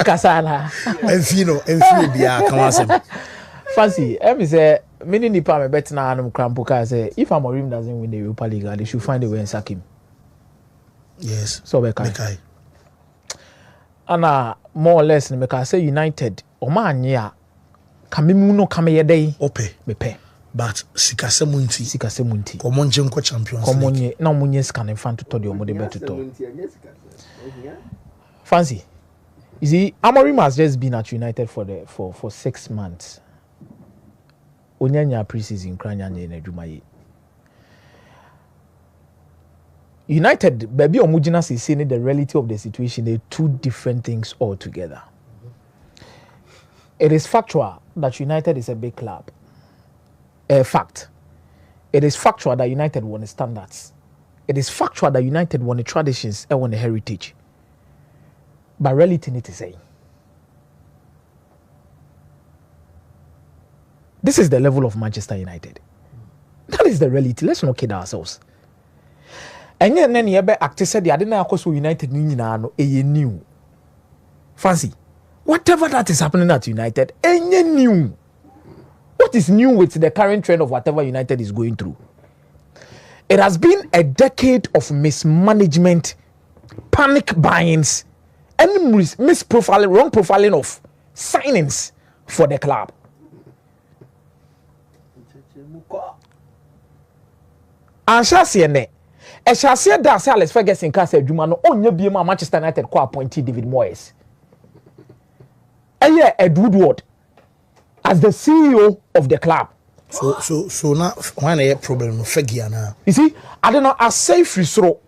Kasana. Enfino biya kawasem. Fancy, me say many nipa me bet na anum crampo say if Amorim doesn't win the Europa League, they should find a way and sack him. Yes. So Bekai. And more or less me say United o man ya kamimu no kame day ope me pay. But sikasemunti komonje nko champions league komonye na omunye scan fan to the omode beto to Fancy, you see Amorim has just been at United for 6 months. Onyanya pre-season kranya na adwumaye United baby omugina say the reality of the situation, they two different things altogether. It is factual that United is a big club. Fact. It is factual that United won the standards. It is factual that United won the traditions and won the heritage. But reality need to say. This is the level of Manchester United. That is the reality. Let's not kid ourselves. And then you acted said the Adena Akoso United new. Fancy. Whatever that is happening at United, any new. What is new with the current trend of whatever United is going through? It has been a decade of mismanagement, panic buyings, and misprofiling, wrong profiling of signings for the club. And Shasiene, a Shasia da Alex Ferguson Casa Jumano, only be my Manchester United co appointee David Moyes. And yeah, Ed Woodward as the CEO of the club. So now when a problem Fegiana. You see, I don't know, I say free throw.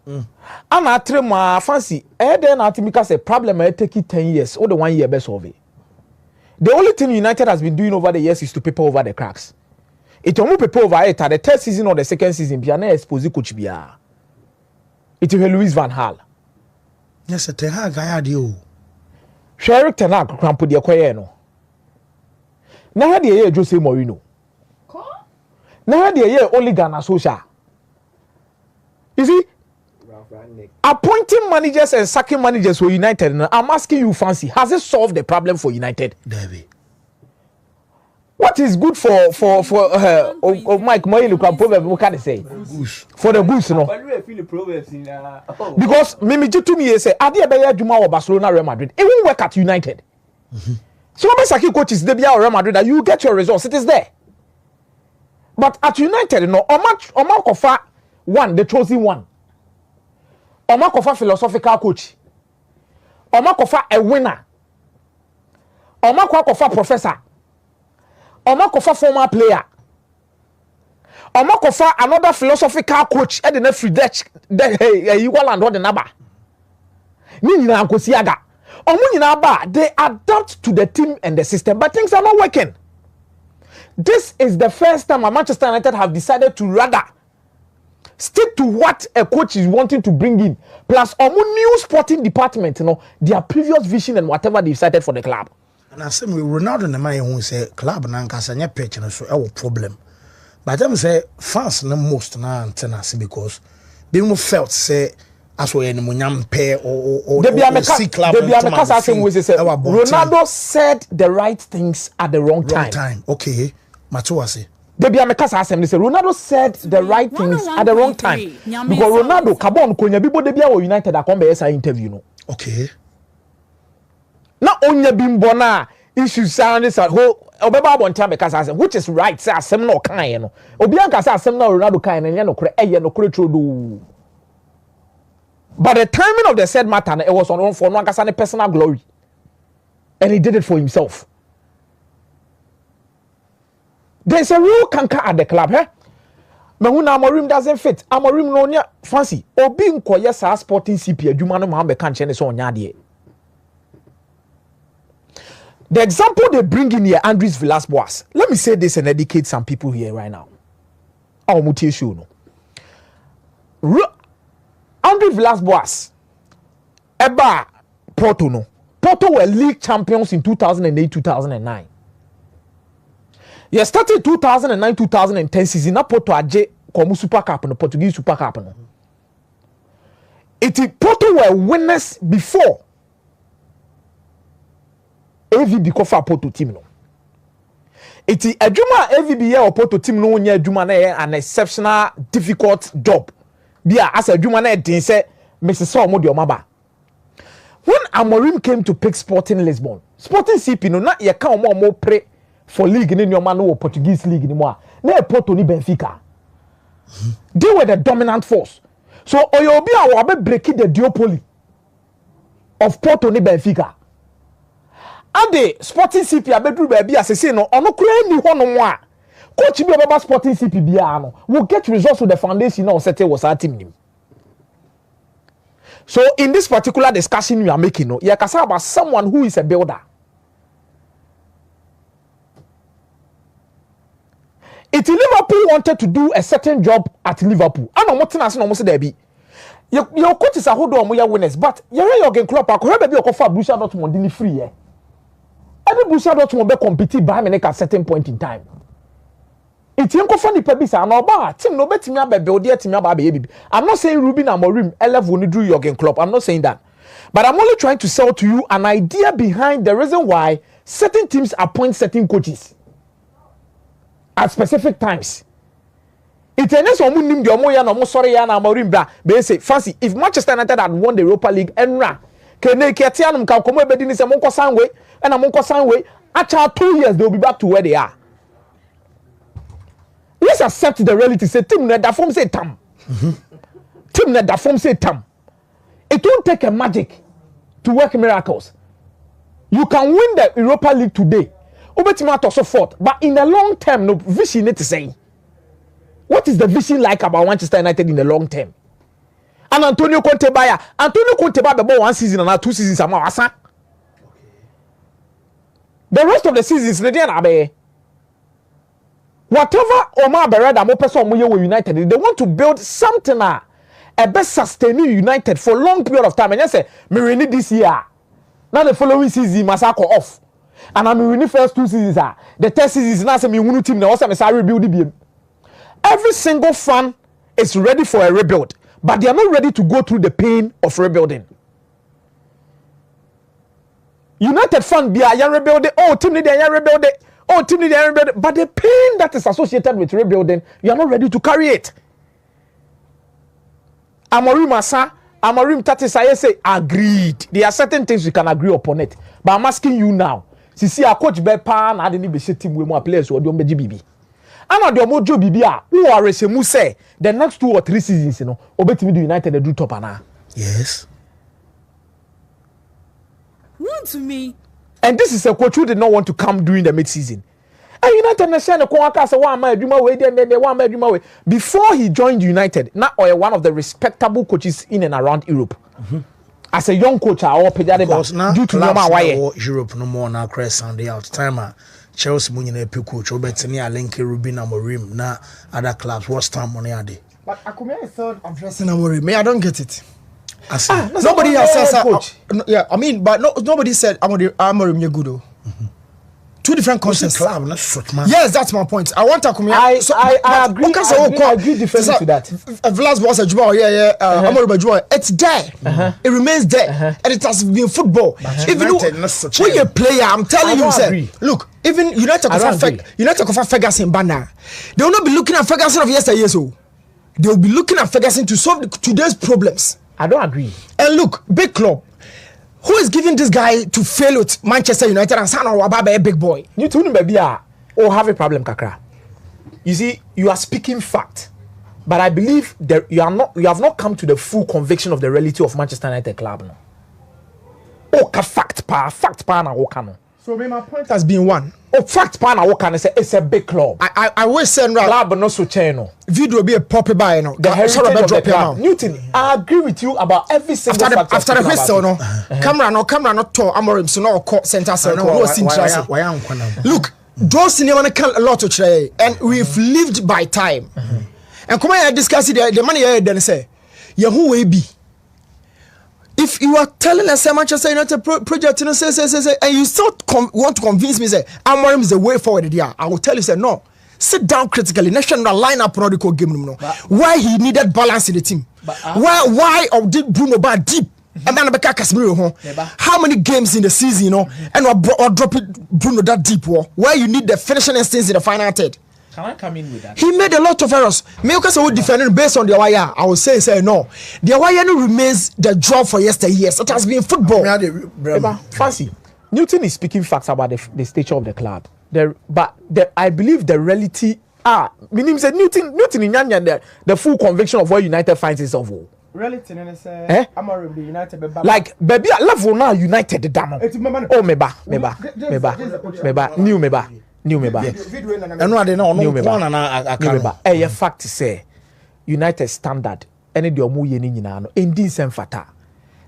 And I tell my fancy, then I think because a problem I take it 10 years or the 1 year best of it. The only thing United has been doing over the years is to paper over the cracks. It almost paper over it at the third season or the second season. Piana expose coach bia. It is Louis Van Gaal. Yes, a Tehag I had you. Sherrick Tenak crampo the Akomeah. Now had the year Jose Mourinho. Now had the year only Ghana Social. You see, appointing managers and sacking managers for United. I'm asking you, Fancy, has it solved the problem for United? David. What is good for Mike Moyes? What can I say? For the goose, no. Because Mimi Jutumi say, "Adi Abeya Juma or Barcelona, Real Madrid. It won't work at United." So when Saki coaches Debia or Real Madrid, that you get your results. It is there. But at United, no, Omar Kofa one, the chosen one. Omar Kofa philosophical coach. Omar Kofa a winner. Omar Kofa professor. Omar Kofa former player. Omar Kofa another philosophical coach. And the free Dutch, you want and what the number. Nina Nkosiaga. They adapt to the team and the system, but things are not working. This is the first time Manchester United have decided to rather stick to what a coach is wanting to bring in, plus new sporting department, their previous vision and whatever they decided for the club. And I say Ronaldo and my who say club na nkasanya pitch no so e problem. But them say fans no most na antenna because they felt say as we any munyam pair or see club. Ronaldo said the right things at the wrong time. Okay, Matuase. Ronaldo said the right things at the wrong time. Because Ronaldo, Cabon, Konya Bibo Debia or United, I come by interview. No. Okay. Not only Bimbona issues sounded at home, Obeba one time because I said, which is right, say, some no kind. Obianca says, some no Ronaldo kind and Yano. But the timing of the said matter, it was on for one personal glory. And he did it for himself. There's a real canker at the club, eh? But when Amorim doesn't fit, Amorim no nya fancy. Obi nkoye sa sporting CP adwuma no ma be kan chene so onya de. The example they bring in here, Andres Villas-Boas. Let me say this and educate some people here right now. Mutie show no. Andres Villas-Boas, Eba Porto no. Porto were league champions in 2008-2009. You started 2009-2010 season. Na Porto aje komu Super Cup no, Portuguese Super Cup no. Porto were winners before. AVB kofa Porto team no. Iti adwuma AVB ye o Porto team no nya adwuma na an exceptional difficult job. Bia as adwuma na den say Mrs. Omo de omaba. When Amorim came to pick Sporting Lisbon, Sporting CP no na ye ka omo pre for league ni nyoma no Portuguese league ni mo a na Porto ni Benfica. They were the dominant force. So oyobi a wa be break the duopoly of Porto ni Benfica. Ade Sporting CP abedru ba bia sese no ono kura ni ho no mo a coach bi obeba Sporting CP bia no will get results with the foundation now set was our team nim. So in this particular discussion we are making no you can say about someone who is a builder. If Liverpool wanted to do a certain job at Liverpool, I know what thing I say no say there be. Your coach is a hold on your winners, but you Jurgen Klopp akọ be okofa Borussia Dortmund ni free here. Every Borussia Dortmund be compete by Munich at certain point in time. It's enkofa ni pebi sa na oba team no betimi abebuild there team aba be. I'm not saying Ruben Amorim level ni drew Jurgen Klopp. I'm not saying that. But I'm only trying to sell to you an idea behind the reason why certain teams appoint certain coaches at specific times. It's a nice woman the Omoya no sorry ya na Amorim bra. They say fancy if Manchester United had won the Europa League enra kene ketianum ka komo ebedi ni se monko sanwe and monko sanwe after 2 years they will be back to where they are. Let's accept the reality. Say team that form say tam. Team that form say tam. It won't take a magic to work miracles. You can win the Europa League today. Obetima so forth, but in the long term, no vision need to say. What is the vision like about Manchester United in the long term? And Antonio Conte buyer, Antonio Conte buy about 1 season and 2 seasons. The rest of the seasons, whatever Omar Berada mo person mo with United, they want to build something a best sustaining United for a long period of time. And you say, me renew this year. Now the following season, Masako off. And I'm winning first 2 seasons. The third season is now say me win team now. Also, me say rebuild the. Every single fan is ready for a rebuild, but they are not ready to go through the pain of rebuilding. United fan be a young rebuilding. Oh, team need a young rebuilding. Oh, team need a young rebuilding. But the pain that is associated with rebuilding, you are not ready to carry it. Amorim asa, Amorim Tatis I say agreed. There are certain things we can agree upon it. But I'm asking you now. See a coach be pan I didn't be team with more players who don't be GBB. And the mojo bibia who are resemu say the next 2 or 3 seasons, you know, obetimi do United they do top ana. Yes. One to me. And this is a coach who did not want to come during the mid-season. And United na kwaka say one man adwuma we then one man adwuma we before he joined United. Now one of the respectable coaches in and around Europe. As a young coach, I all pejade ba due to normal why Europe no more now crash Sunday out time. Chelsea munye na epi coach obetini alenke Ruben Amorim na other clubs what's time money ade. But Akomeah is still addressing Amorim. Me, I don't get it. Nobody has said coach. Yeah, I mean, but nobody said Amorim you good though. Two different concepts. Yes, that's my point. I want Akomeah. I agree. I agree differently to that. Vlas was a Juba, Amorim Juba. It's there. It remains there, and it has been football. Even when you're a player, I'm telling you, sir. Look, even United of Ferguson banner, they will not be looking at Ferguson of yesterday. So they will be looking at Ferguson to solve today's problems. I don't agree. And look, big club. Who is giving this guy to fail with Manchester United and San Wababa a big boy? You too, baby, oh have a problem, Kakra. You see, you are speaking fact, but I believe that you have not come to the full conviction of the reality of Manchester United club. No. Oh, fact pa na okano. So my point has been one. Oh, fact pa na okano say it's a big club. I always say club no so channel. Video be a poppy by no. The heritage of the club. Newton, I agree with you about every single fact. After the whistle, no camera not to Amorim so no court center circle. Look, those never can a lot to try, and we've lived by time. And come here discuss the money here then say, yeah, who will be? If you are telling us Manchester United project, you know, say, and you still want to convince me, say Amorim is the way forward. Yeah, I will tell you, say no. Sit down critically. National line up game. No. Why he needed balance in the team? Why did Bruno Bar deep? and then Beka Casemiro. How many games in the season, you know, and or drop it Bruno that deep war where you need the finishing instincts in the final third. Can I come in with that? He made a lot of errors. Milka would defend based on the wire. I would say no. The wire remains the job for yesteryears. It has been football. Fancy. Newton is speaking facts about the stature of the club. I believe the reality meaning said Newton in Yanya the full conviction of where United finds itself. Reality Amorim the United like baby level now United the damo. Oh meba. New member. A fact say United standard any the omu ye ni nyina no endi nsem fata.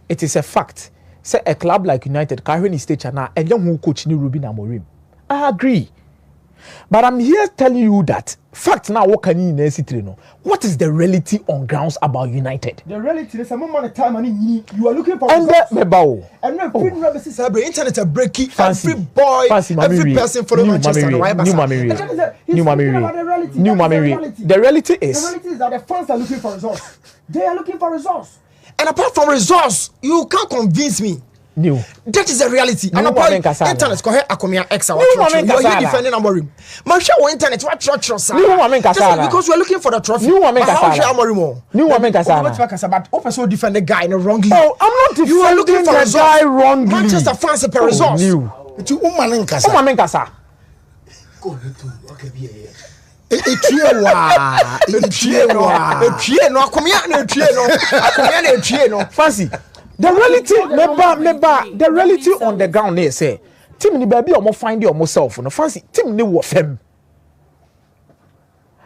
It is a fact. Say a club like United carrying his stage now and young who coach ni Ruben Amorim. I agree. But I'm here telling you that fact now what can you in no? What is the reality on grounds about United? The reality is some amount of time and you are looking for and results. And no internet a breaking fancy every boy, fancy every person following Manchester. New Mamiri. The reality is that the fans are looking for results. They are looking for results. And apart from results, you can't convince me. New. That is the reality. And apart internet, go ahead, Akomeah X. You are defending Amorim. Manchester internet, what church? Because we are looking for the trophy. New woman Amorim. New woman But also defend the guy wrongly. Oh, I'm not defending you are looking for the guy wrongly. Manchester fans per results. New. To woman Kasa. Woman Kasa. Fancy. The reality on the ground here say team ni baby omo find your self no fancy team ni wo fem.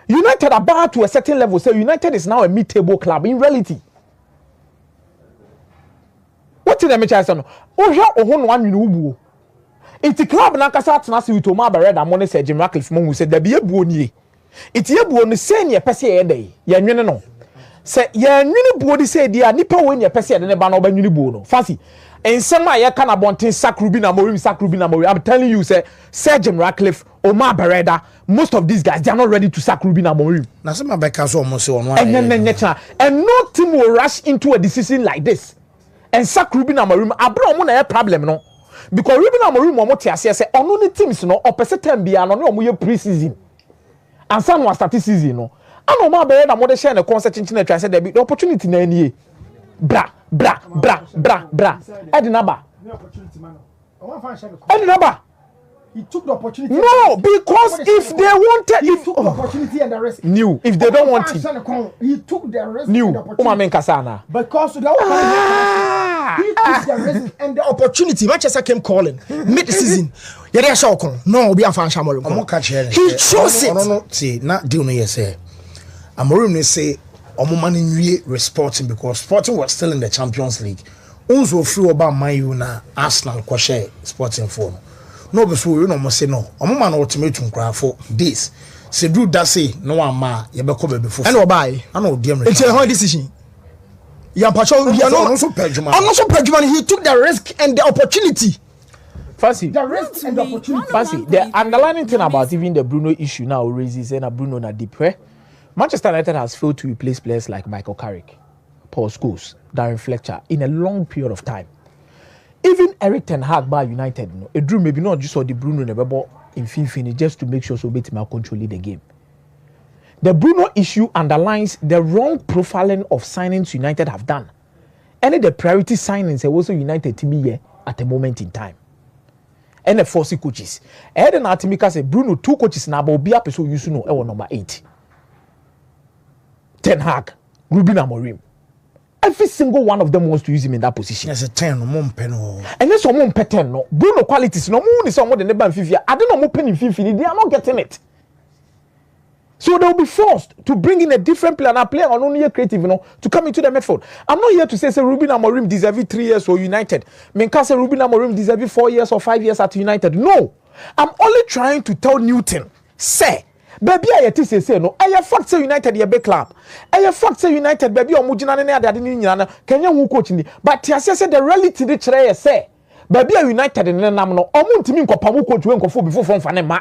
United about to a certain level say United is now a mid-table club in reality. What did I mention no? Ohia ohun wan nwinu ubuo. Iti club na kasa atena se with Omar Bereda mo ne say Jim Ratcliffe mo hu say da bi ebuo nie. Iti ebuo no say ne pese ye dey. Ye nwene no. Say ya nwini buo di say dia nipa we nya pese de ne ba na oba nwini buo no fancy ensem a ye ka na bonten Sakrubi na Amorim I'm telling you say Sir Jim Ratcliffe Omar Bereda most of these guys they are not ready to Sakrubi na Amorim na say ma beka so omo say ono and no team will rush into a decision like this and Sakrubi na Amorim abro omo na problem no because Ruben Amorim omo te ase say ono ni teams no opese time bia no na omo ye pre-season and some was start season no I know my brother more share the concert in China. I said the opportunity na any bra. Edi number. Edi number. He took the opportunity. No, because if they wanted, he took the opportunity and the risk. New, if they don't want it, he took the risk. New, and the opportunity. Because the he took the risk and the opportunity. Manchester came calling mid-season. No, we are fan Amorim. He chose it. No, see, not deal no yes. Amorim they say Omomani resporting because Sporting was still in the Champions League. Also free about Man U na Arsenal kwashe Sporting form. No before you know say no. Omoma na ultimatum cry for this. Say do that say no ama ye be ko be before. And obai. I know dem. It's a hard decision. Yampacho also Pedjuma. Also Pedjuma he took the risk and the opportunity. Fancy. The risk and the opportunity. Fancy. The underlying thing about even the Bruno issue now raises and Bruno na deep where Manchester United has failed to replace players like Michael Carrick, Paul Scholes, Darren Fletcher in a long period of time. Even Eric Ten Hag by United, it drew maybe not just for the Bruno Nebebo in Finfini just to make sure so Betima control the game. The Bruno issue underlines the wrong profiling of signings United have done. Any the priority signings are also United to me here at a moment in time. And the 4 coaches. And then Atimika say Bruno 2 coaches now but be up so you know number 8. Ten Hag, Ruben Amorim. Every single one of them wants to use him in that position. Yes, a 10 no peno. And there's some pattern no. Bruno qualities no more is someone the neighbor Fifi. I don't know more penny Fifi. They are not getting it. So they will be forced to bring in a different player, a player on only creative, to come into the midfield. I'm not here to say Ruben Amorim deserves 3 years for United. Menka say Ruben Amorim deserves 4 years or 5 years at United. No, I'm only trying to tell Newton, say. Baby, I say no. I fact say United a big club. I fact say United baby omujina ne ade ni nyina Kenya hu coach ni. But I say the reality dey kire say baby United ne nam no omu ntimi nkopamu coach we nkofo before from fane ma.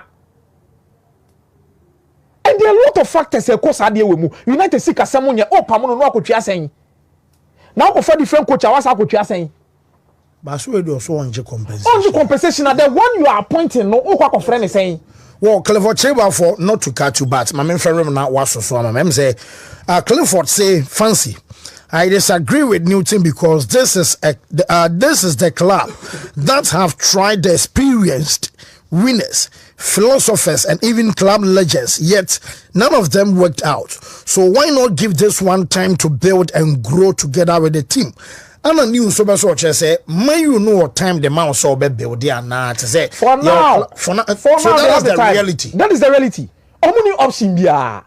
And there are a lot of factors e cause ade we mu. United sika samu nye opamu no akotwa asen. Now go for different coach was coach saying. But so we also on compensation. On compensation the one you are appointing no o friend is saying. Well, Clifford Chamber for not to catch you, but my main friend now was so my mem say Clifford say fancy. I disagree with Newton because this is the club that have tried the experienced winners, philosophers, and even club legends, yet none of them worked out. So why not give this one time to build and grow together with the team? And a new super soldier say, may you know what time the mouse or build there now to say for now, so that is the reality. That is the reality. Omuni option bia.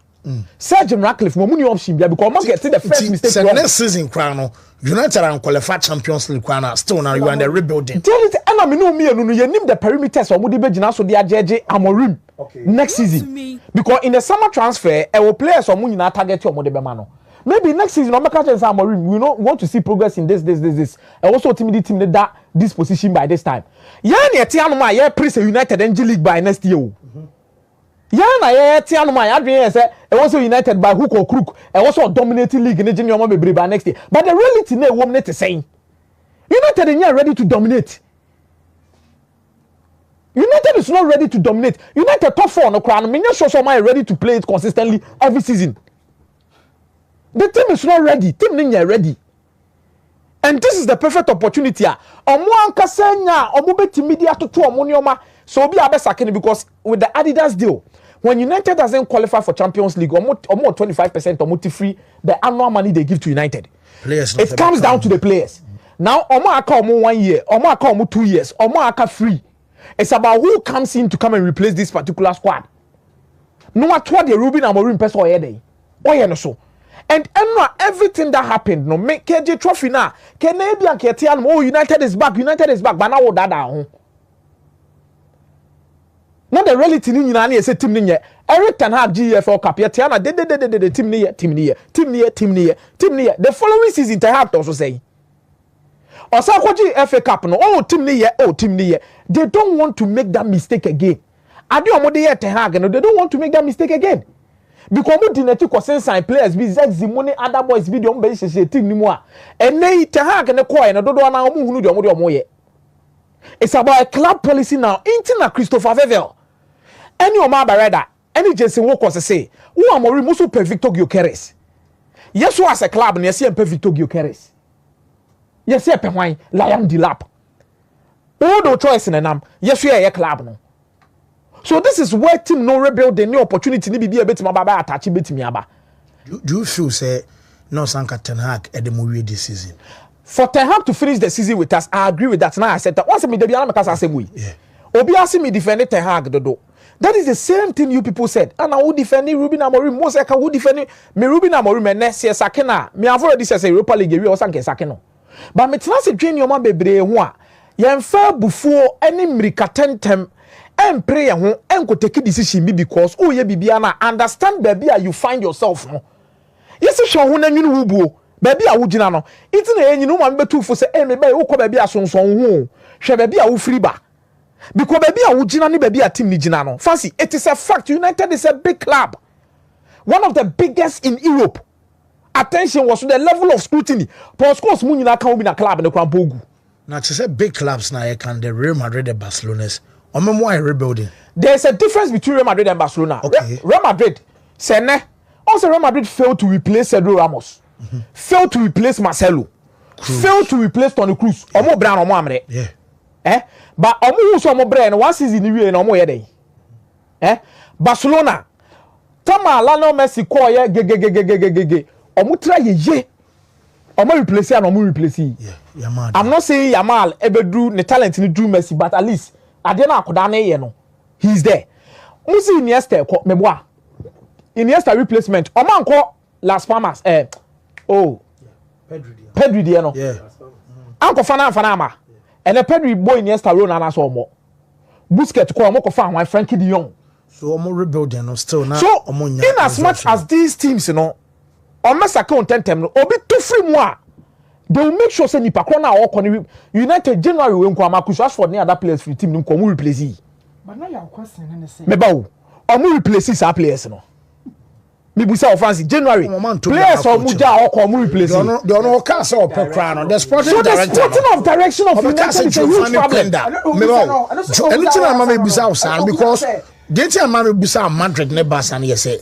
Sergeant Ratcliffe, Momuni option bia because must get the first mistake wrong. Next season, Crown, United and qualified Champions League, Crown, still now you are in the rebuilding. Tell it, and I mean, me and you name the perimeters or Mudi Bejina so they are JJ Amorim next season. Because in the summer transfer, our players or Munina target your Modebemano. Maybe next season, I'm not Amorim. We want to see progress in this. And also, team that this position by this time. Yani Tianoma, yeah, Prince United and G League by next year. Yana, yeah, Tianoma, I say, also United by hook or crook, and also dominating league in the junior by next year. But the reality, no woman is saying United are ready to dominate. United is not ready to dominate. United top 4 on the crown. Many shows are ready to play it consistently every season. The team is not ready. Team is ready. And this is the perfect opportunity. Omo anka senya, omo beti media to omo so be abesakene because with the Adidas deal, when United doesn't qualify for Champions League, omo 25% omo free the annual money they give to United. Players it comes down to the players. Now omo aka omo 1 year, omo aka omo 2 years, omo aka free. It's about who comes in to come and replace this particular squad. No matter what the Ruben Amorim person or day. Why no so? And everything that happened, no make KJ trophy now. Canadian Ketian, oh, United is back, but now that down. Not the reality in United is a team in here. Eric Ten Hag GFL Cup, Tiana, the team near. The following season, Ten Hag also say. Osakwaji FA Cup, no, oh, team near. They don't want to make that mistake again. Adio Ten Hag, no, they don't want to make that mistake again. Because we didn't take consensus players be Zimone other boys be the on basis team anymore. And they Ten Hag and the choir and don't know who do more. It's about a club policy now. Intina Christopher Vevel. Any Omar Barada, any Jason Walker say, who are more remorseful per Victor Gyökeres. Yes, was a club and yes, per Victor Gyökeres. Yes, per wine, Liam Dilap. All no choice in a name. Yes, we are a club no. So this is where team no rebuild the new opportunity ni be a bit mababa attach bit me aba. Do you feel say no Sanka Ten Hag at the movie this season? For Ten Hag to finish the season with us, I agree with that. Now I said that once me dey be because I say we. Yeah. Obi ask me defend Ten Hag dodo. That is the same thing you people said. And I would defend Ruben Amorim. Most I would defend me Ruben Amorim and next year Sakena. Me have already said Europa League we or Sanke Sakeno. But me tell say dream your man bebre ho a. Yen fa before any mrika tentem and pray and go take a decision because oh ye bibiana understand baby you find yourself no. Yes show ho na nwunu wubuo baby a wugina no. It na yen no man betu for say me be wo ko baby asonson ho. Hwe baby a wo free ba. Because baby a wugina ni baby a team ni gina no. Fancy it is a fact United is a big club. One of the biggest in Europe. Attention was to the level of scrutiny. Of course mu nyina kan obi na club ne kwan pogu. Now to say big clubs now can the Real Madrid and Barcelona's why rebuilding? There's a difference between Real Madrid and Barcelona. Okay. Real Madrid, also Real Madrid failed to replace Sergio Ramos, failed to replace Marcelo, failed to replace Toni Kroos. Omo brand omo amre. Yeah. But omo who so omo brand one season we na omo yede. Barcelona, Tama Lionel Messi call ye ge. Omo try ye. Omo replace and omo replace. Yeah. Yamal. I'm not saying Yamal ebedu the talent ni drew Messi, but at least Adena akoda ye no. He's there. Musi Iniesta ko meboa. Iniesta replacement. Oman ko Las Palmas Pedri dia no. Yeah. Anko fana ma. And Pedri boy Iniesta role na so omo. Busquets ko omo ko fa one Frankie de Jong. So omo rebuilding no still now. So in as much as these teams you know Omesaka on tentem no obi to free mu a they will make sure say nipa kro na all United January we nko amakusu as for the other players for the team nko mu replace. But now your question na say. Meba wo. Omu replace sa players no. Me busa offense January. Players or Muja or come replace. Don't know cast or per crown. The sporting so the sporting of direction of United is a huge problem. Anything I'm going to busa because didn't I'm going to busa Madrid nebas and yes say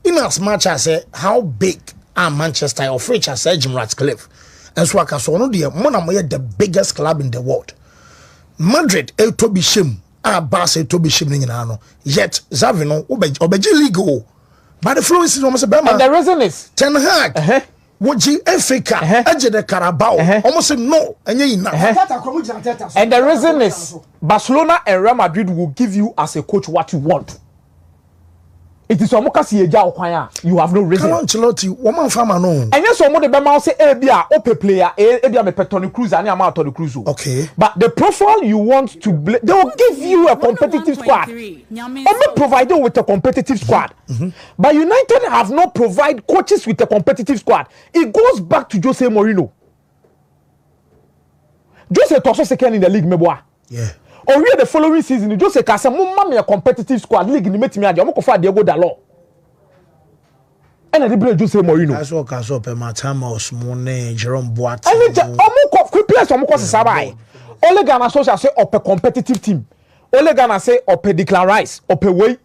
in as much as how big are Manchester of which as Jim Ratcliffe and so I can so no dear Monamoya the biggest club in the world. Madrid to be shame. Barca to be shame in ano. Yet Zavino obeji league. But the flow is almost a bad. And the reason is Ten Hag. Would you Africa? Edge the Carabao. Almost no. And and the reason is Barcelona and Real Madrid will give you as a coach what you want. It is Omokasi Eja Okwanya. You have no reason. Ancelotti, woman farmer no. And yes, some of the Bama say Ebia, Ope player, Ebia me Toni Kroos, and I'm out Toni Kroos. Okay. But the profile you want to they will give you a competitive squad. Only provide you with a competitive squad. But United have not provided coaches with a competitive squad. It goes back to Jose Mourinho. Jose Tosso second in the league, meboa. Yeah. Or the following season, Jose Casa Mumma a competitive squad league in the meeting. I'm going to Diego Dalot. And I did Jose Mourinho. That's what Caso Matamos, Monet, Jerome Boat. And the players from Mokos Sabai. Ole Ghana Social say up a competitive team. Ole Ghana say up a Declan Rice, up a way.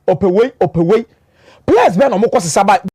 Players Ben on Mokos Sabai.